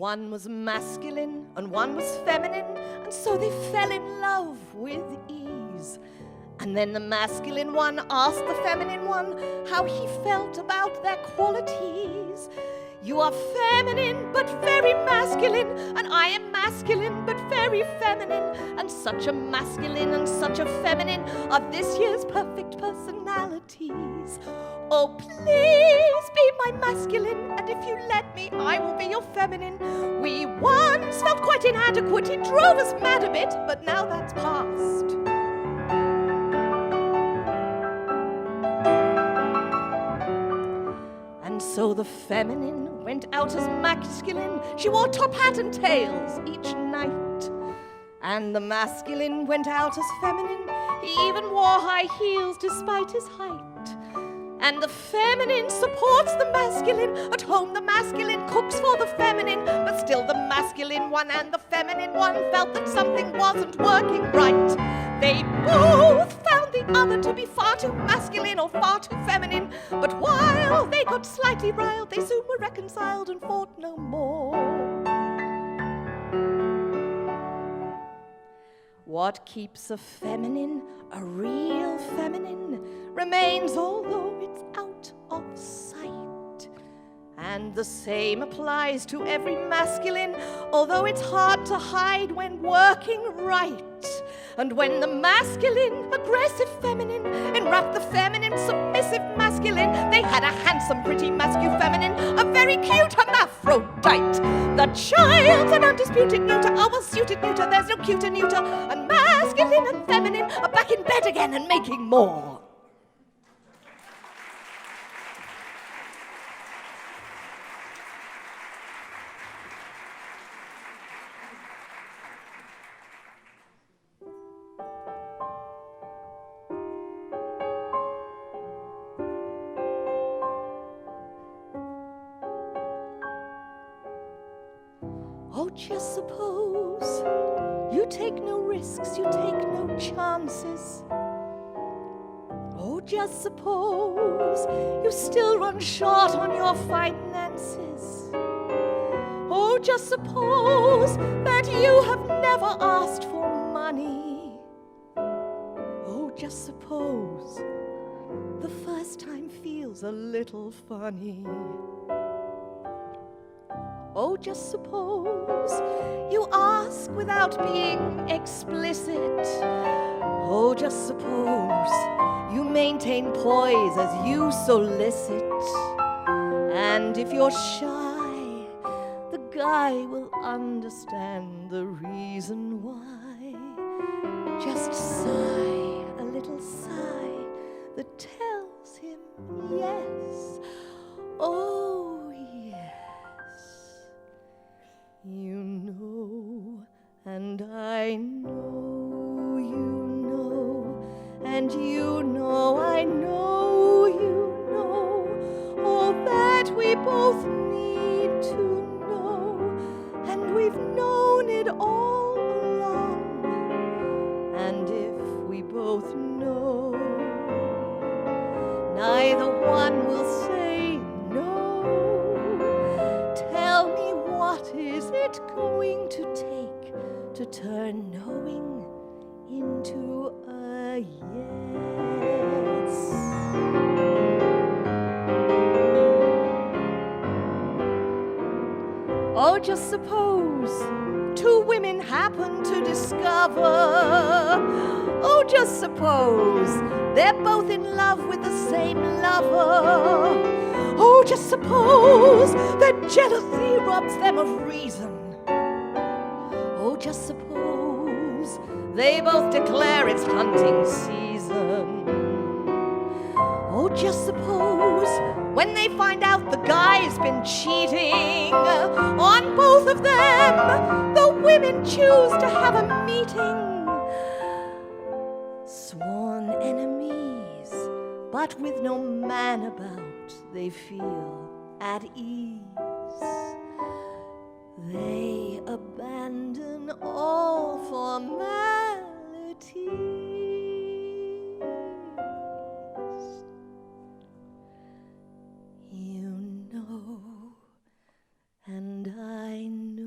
One was masculine and one was feminine, and so they fell in love with ease. And then the masculine one asked the feminine one how he felt about their qualities. You are feminine but very masculine, and I am masculine but very feminine, and such a masculine and such a feminine are this year's perfect personalities. Oh, please be my masculine, and if you let me, I will be your feminine. We once felt quite inadequate, it drove us mad a bit, but now that's past. And so the feminine went out as masculine. She wore top hat and tails each night. And the masculine went out as feminine. He even wore high heels despite his height. And the feminine supports the masculine. At home the masculine cooks for the feminine. But still the masculine one and the feminine one felt that something wasn't working right. They both found the other to be far too masculine or far too feminine. But while they got slightly riled, they soon were reconciled and fought no more. What keeps a feminine, a real feminine, remains although it's out of sight. And the same applies to every masculine, although it's hard to hide when working right. And when the masculine, aggressive feminine, enwrapped the feminine, submissive masculine, they had a handsome, pretty masculine feminine, a very cute hermaphrodite. The child's an undisputed neuter, a well-suited neuter, there's no cuter neuter, and masculine and feminine are back in bed again and making more. Oh, just suppose you take no risks, you take no chances. Oh, just suppose you still run short on your finances. Oh, just suppose that you have never asked for money. Oh, just suppose the first time feels a little funny. Oh, just suppose you ask without being explicit. Oh, just suppose you maintain poise as you solicit. And if you're shy, the guy will understand the reason why. Just sigh, a little sigh that tells him yes. Oh, yes. You know, and I know you know, and you know I know you know, all that we both need to know, and we've known it all along. And if we both know, neither one will say no. Tell me, what is it going to take to turn knowing into a yes? Oh, just suppose two women happen to discover. Oh, just suppose they're both in love with the same lover. Oh, just suppose that jealousy robs them of reason. Oh, just suppose they both declare it's hunting season. Oh, just suppose when they find out the guy's been cheating on both of them, the women choose to have a meeting. Sworn enemies, but with no man about, they feel at ease. They abandon all formalities. You know, and I know.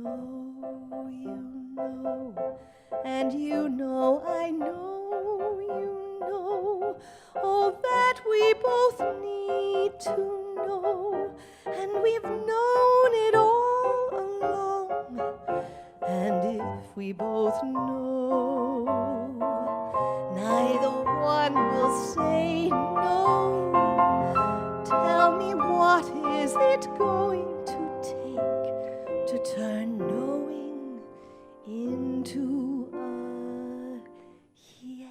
to know, and we've known it all along. And if we both know, neither one will say no. Tell me, what is it going to take to turn knowing into a yes?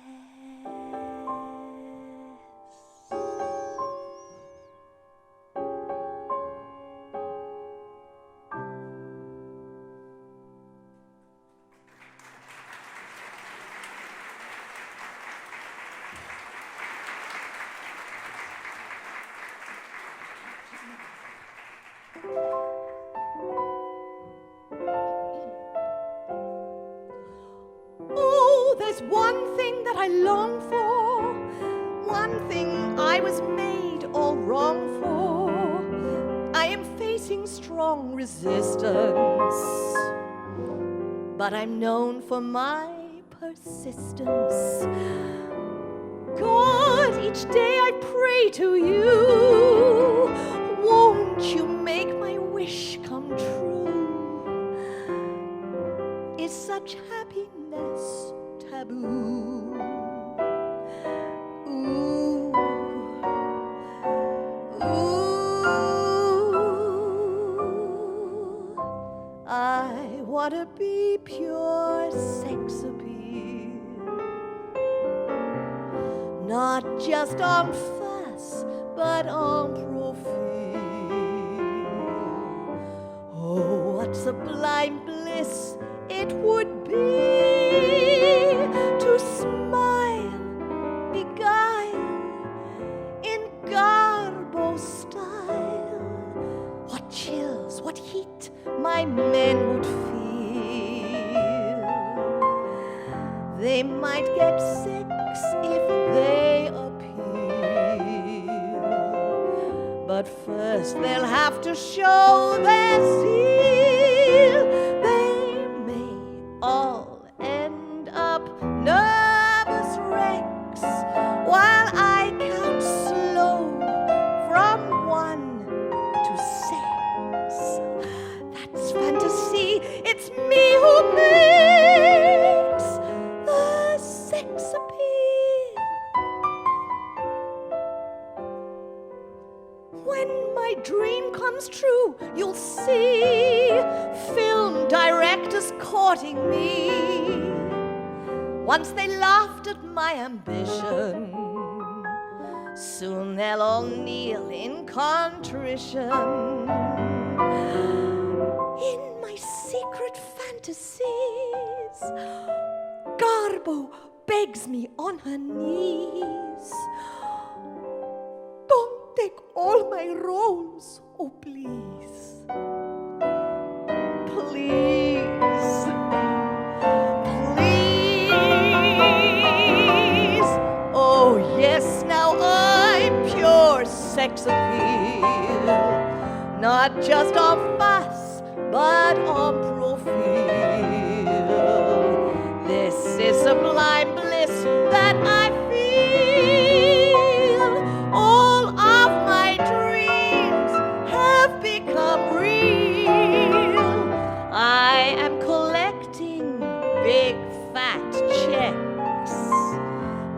Oh, there's one thing that I long for, one thing I was made all wrong for. I am facing strong resistance, but I'm known for my persistence. God, each day I pray to you, won't you make my wish come true? Is such happiness taboo? Ooh, ooh, I want to be pure sex appeal, not just on face, but on profile. Oh, what sublime bliss it would be to smile, beguile, in garbo style. What chills, what heat my men would feel. They might get sex if they appeal, but first they'll have to show their zeal. They may all end up nervous wrecks while I count slow from 1 to 6. That's fantasy, it's me who makes the sex appeal. When my dream comes true, you'll see film directors courting me. Once they laughed at my ambition, soon they'll all kneel in contrition. In my secret fantasies, Garbo begs me on her knees, don't take all my roles, oh please. Please. Please. Oh yes, now I'm pure sex appeal, not just on face, but on profile. This is sublime bliss that I feel. All of my dreams have become real. I am collecting big fat checks.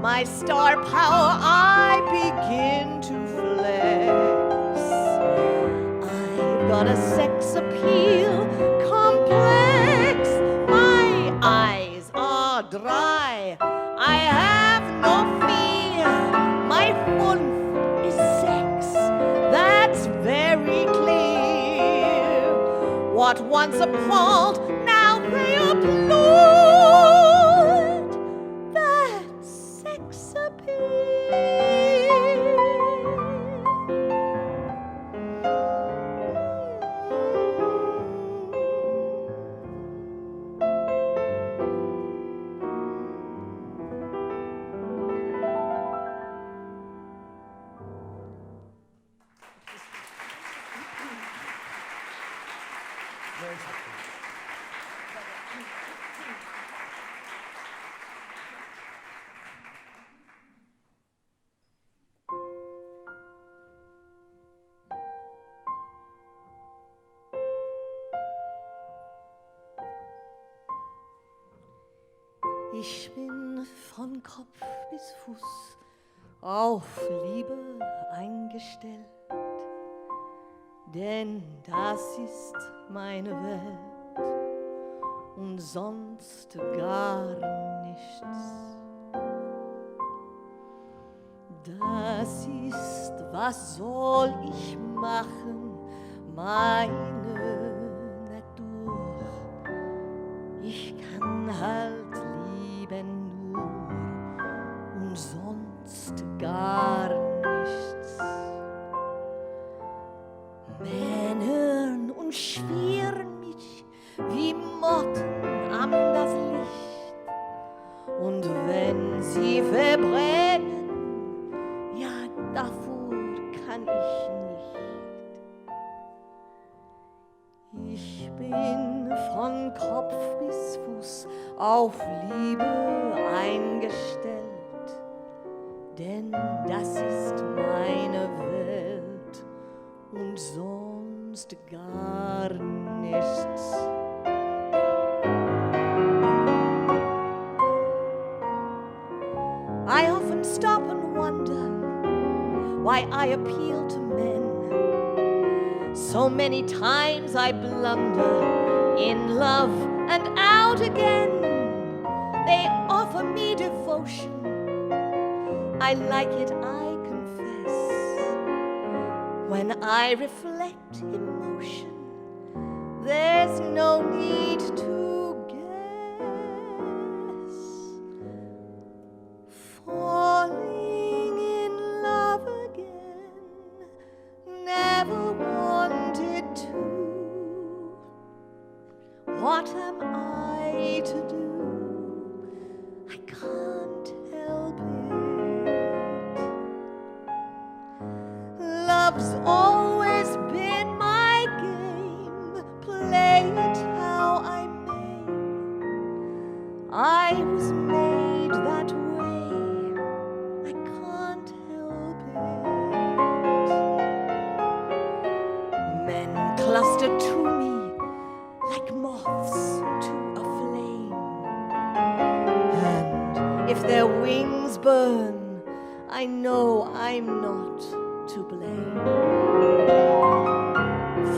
My star power I begin to flex. I've got a sex appeal complex. My eyes are dry, I have no fear. My funf is sex, that's very clear. What once appalled, now they applaud. That's sex appeal. Ich bin von Kopf bis Fuß auf Liebe eingestellt, denn das ist meine Welt und sonst gar nichts. Das ist, was soll ich machen, meine Natur. Ich kann halt lieben nur und sonst gar nichts. Männern und schwirren mich wie Motten an das Licht. Und wenn sie verbrennen, ja, davor kann ich nicht. Ich bin von Kopf bis Fuß auf Liebe eingestellt, denn das ist meine Welt und sonst gar nichts. I often stop and wonder why I appeal to men. So many times I blunder in love and out again. They offer me devotion. I like it, I confess. When I reflect emotion, there's no need to guess. Falling in love again, never wanted to. What am I to do? I can't help it. Love's always been my game, play it how I may. I was made that way, I can't help it. Men cluster to me like moths to a flame, and if their wings burn, I know I'm not to blame.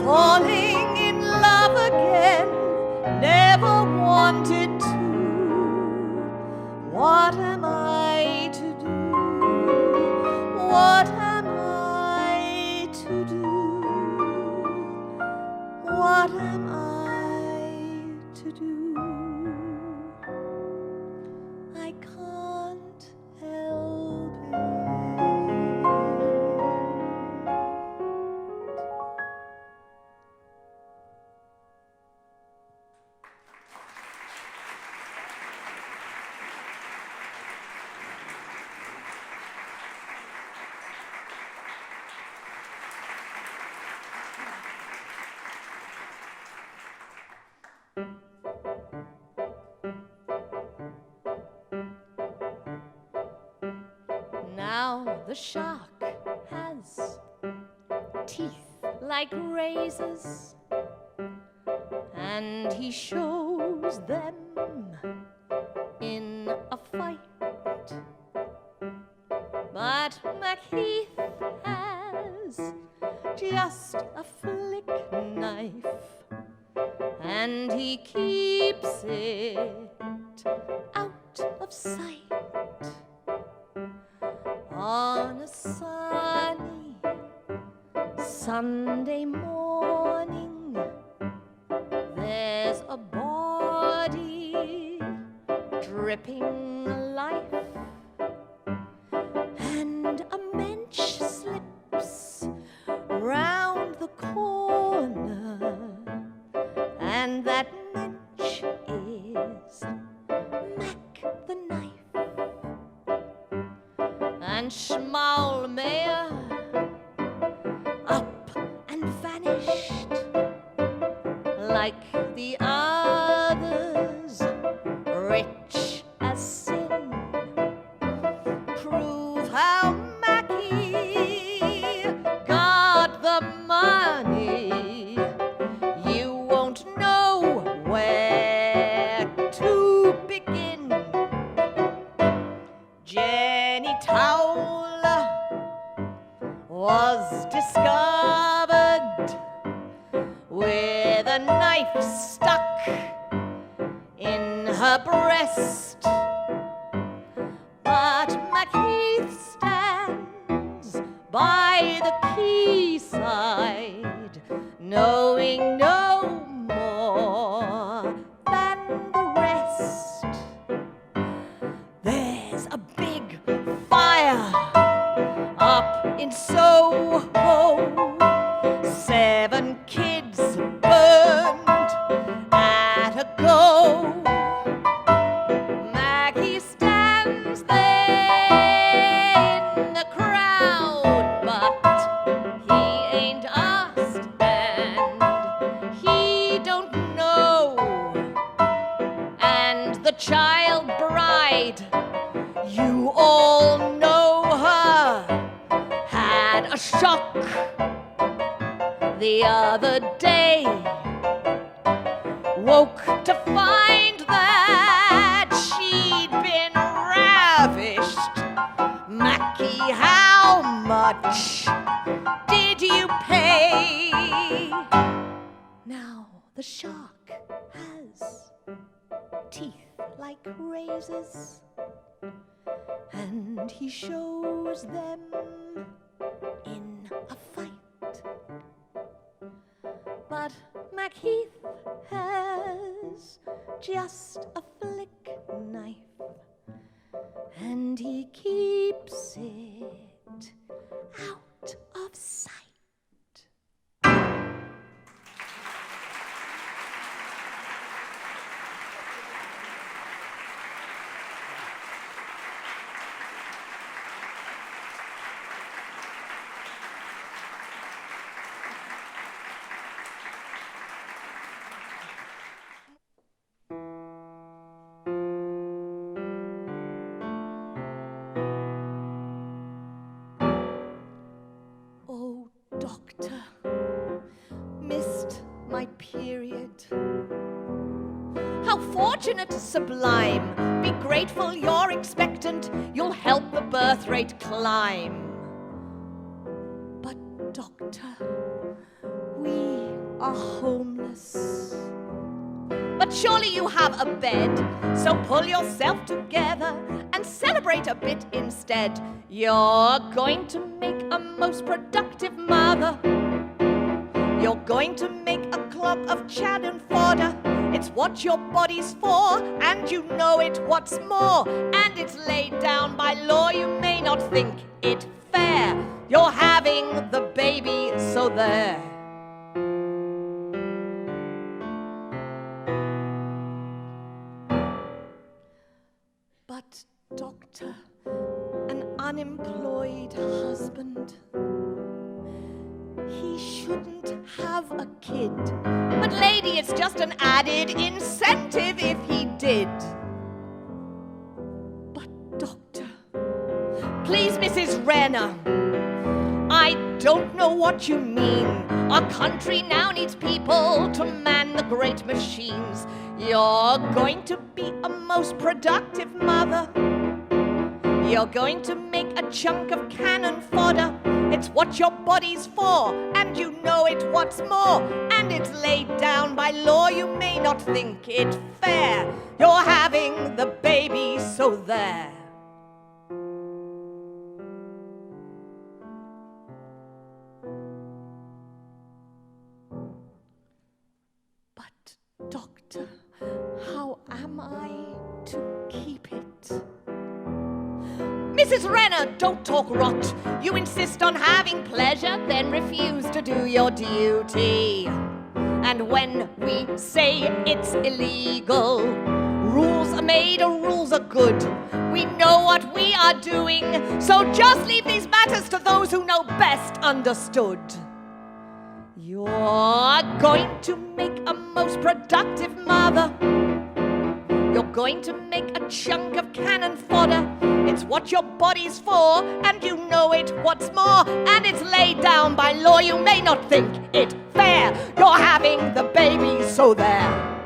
Falling in love again, never wanted to. What am I to do? What am I to do? What am I to do? I can't help it. Now the shark has teeth like razors, and he shows them in a fight. But Mack has just a flick knife, and he keeps it out of sight. On a sunny Sunday morning, there's a body dripping life, and a mensch slips round the corner, and that mensch is Mack the knife. And Schmaulmeyer up and vanished like the others, rich as sin. Prove how Mackie got the money. You won't know where to begin. her breast. But Macheath stands by the quayside, knowing no more than the rest. There's a big fire up in Soho, 7 kids burned at a go. Maggie stands there in the crowd, but he ain't asked and he don't know. And the child bride, you all know her, had a shock the other day. Woke to find that she'd been ravished. Mackie, how much did you pay? Now the shark has teeth like razors, and he shows them in a fight. But Macheath has just a flick knife, and he keeps it out of sight. Doctor, missed my period. How fortunate, sublime. Be grateful you're expectant. You'll help the birth rate climb. But doctor, we are homeless. But surely you have a bed, so pull yourself together and celebrate a bit instead. You're going to make a most productive mother. You're going to make a clog of chad and fodder. It's what your body's for, and you know it, what's more. And it's laid down by law, you may not think it fair. You're having the baby, so there. But doctor, an unemployed husband, he shouldn't have a kid. But lady, it's just an added incentive if he did. But doctor, please, Mrs. Renner, I don't know what you mean. Our country now needs people to man the great machines. You're going to be a most productive mother. You're going to make a chunk of cannon fodder. It's what your body's for, and you know it, what's more. And it's laid down by law, you may not think it fair. You're having the baby, so there. But doctor, how am I to keep it? Mrs. Renner, don't talk rot. You insist on having pleasure, then refuse to do your duty. And when we say it's illegal, rules are made or rules are good. We know what we are doing, so just leave these matters to those who know best, understood. You're going to make a most productive mother. You're going to make a chunk of cannon fodder. It's what your body's for, and you know it, what's more. And it's laid down by law, you may not think it fair. You're having the baby, so there.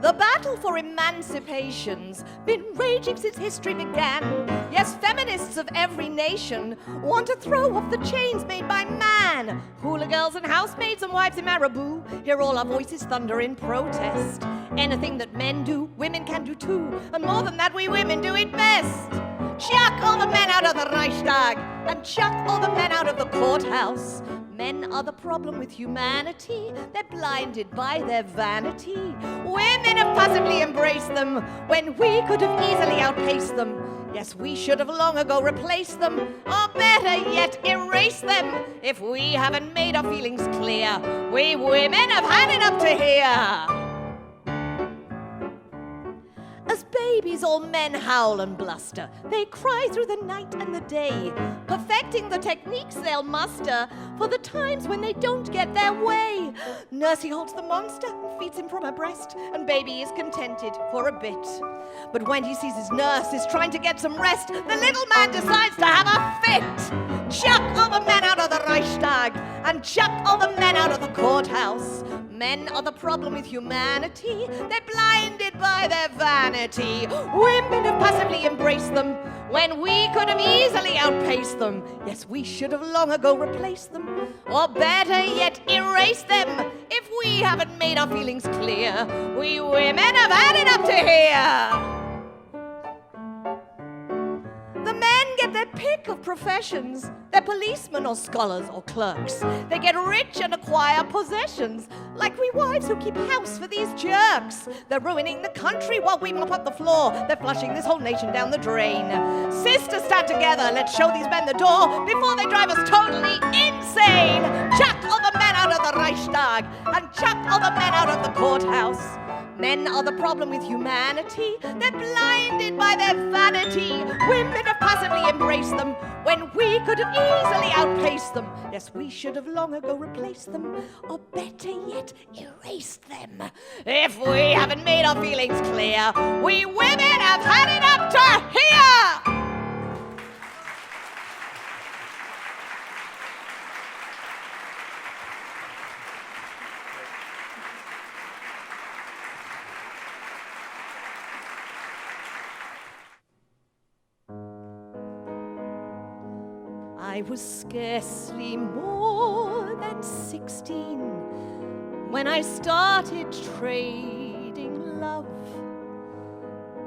The battle for emancipation's been raging since history began. Yes, feminists of every nation want to throw off the chains made by man. Hula girls and housemaids and wives in Marabou hear all our voices thunder in protest. Anything that men do, women can do too, and more than that, we women do it best. Chuck all the men out of the Reichstag and chuck all the men out of the courthouse. Men are the problem with humanity. They're blinded by their vanity. Women have passively embraced them when we could have easily outpaced them. Yes, we should have long ago replaced them, or better yet, erased them. If we haven't made our feelings clear, we women have had it up to here. As babies, all men howl and bluster. They cry through the night and the day, perfecting the techniques they'll muster for the times when they don't get their way. Nursey holds the monster and feeds him from her breast, and baby is contented for a bit. But when he sees his nurse is trying to get some rest, the little man decides to have a fit. Chuck all the men out of the Reichstag and chuck all the men out of the courthouse. Men are the problem with humanity. They're blinded by their vanity. Women have passively embraced them when we could have easily outpaced them. Yes, we should have long ago replaced them, or better yet, erased them. If we haven't made our feelings clear, we women have had it up to here. The men get their pick of professions. They're policemen or scholars or clerks. They get rich and acquire possessions, like we wives who keep house for these jerks. They're ruining the country while we mop up the floor. They're flushing this whole nation down the drain. Sisters, stand together. Let's show these men the door before they drive us totally insane. Chuck all the men out of the Reichstag and chuck all the men out of the courthouse. Men are the problem with humanity. They're blinded by their vanity. Women have passively embraced them when we could have easily outpaced them. Yes, we should have long ago replaced them, or better yet, erased them. If we haven't made our feelings clear, we women have had it up to here! I was scarcely more than 16 when I started trading love,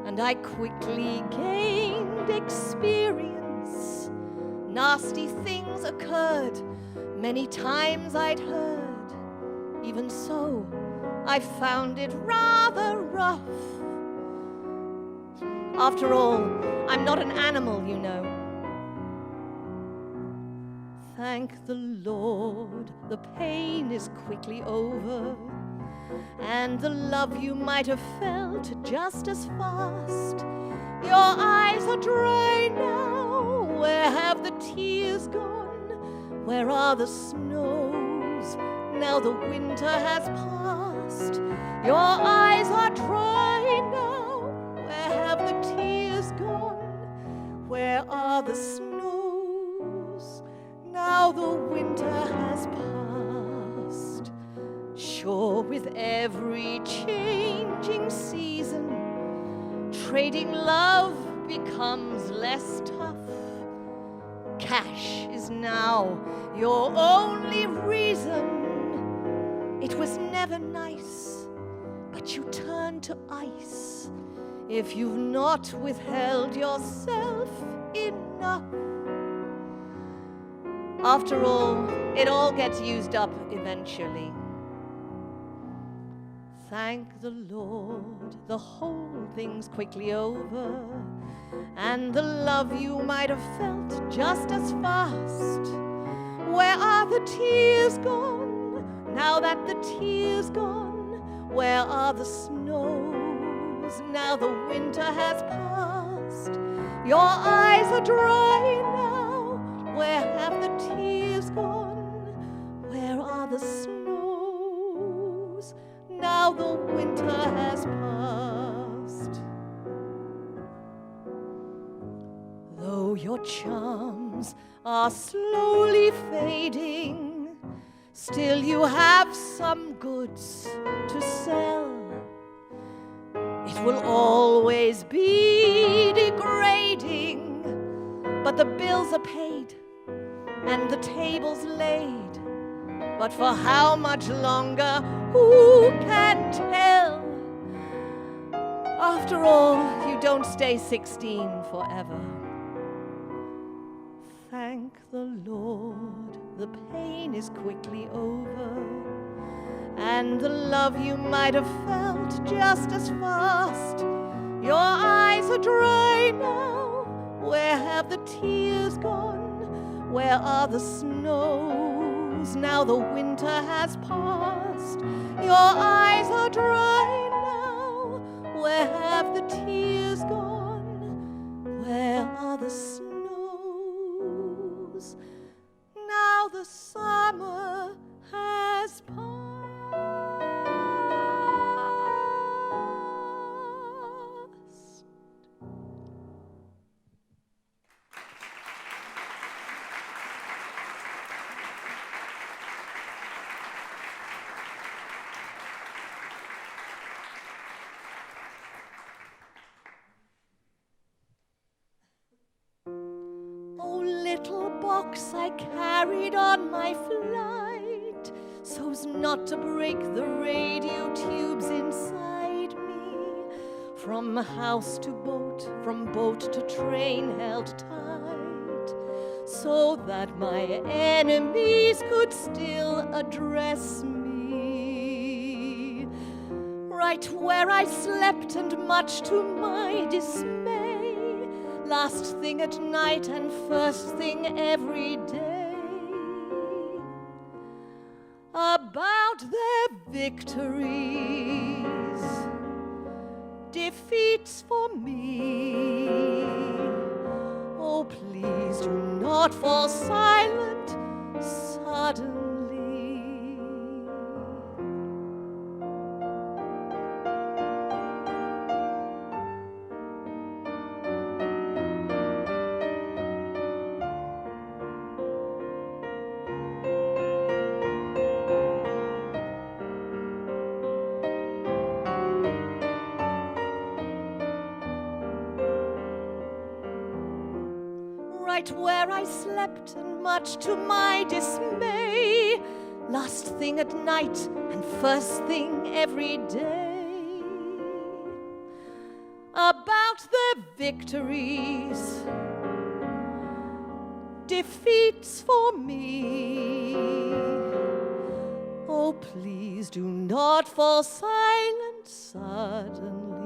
and I quickly gained experience. Nasty things occurred, many times I'd heard. Even so, I found it rather rough. After all, I'm not an animal, you know. Thank the Lord, the pain is quickly over, and the love you might have felt just as fast. Your eyes are dry now, where have the tears gone? Where are the snows, now the winter has passed? Your eyes are dry now, where have the tears gone? Where are the snows? Now the winter has passed. Sure, with every changing season, trading love becomes less tough. Cash is now your only reason. It was never nice, but you turn to ice if you've not withheld yourself enough. After all, it all gets used up eventually. Thank the Lord, the whole thing's quickly over, and the love you might have felt just as fast. Where are the tears gone, now that the tears gone? Where are the snows, now the winter has passed? Your eyes are dry now. Where have the tears gone? Where are the snows? Now the winter has passed. Though your charms are slowly fading, still you have some goods to sell. It will always be degrading, but the bills are paid and the table's laid. But for how much longer, who can tell? After all, you don't stay 16 forever. Thank the Lord, the pain is quickly over, and the love you might have felt just as fast. Your eyes are dry now. Where have the tears gone? Where are the snows? Now the winter has passed. Your eyes are dry now. Where have the tears gone? Where are the snows? Now the summer has passed. Little box I carried on my flight, so's not to break the radio tubes inside me. From house to boat, from boat to train held tight, so that my enemies could still address me. Right where I slept, and much to my dismay, last thing at night and first thing every day, about their victories, defeats for me. Oh, please do not fall silent suddenly. Right where I slept, and much to my dismay, last thing at night and first thing every day, about their victories, defeats for me. Oh, please do not fall silent suddenly.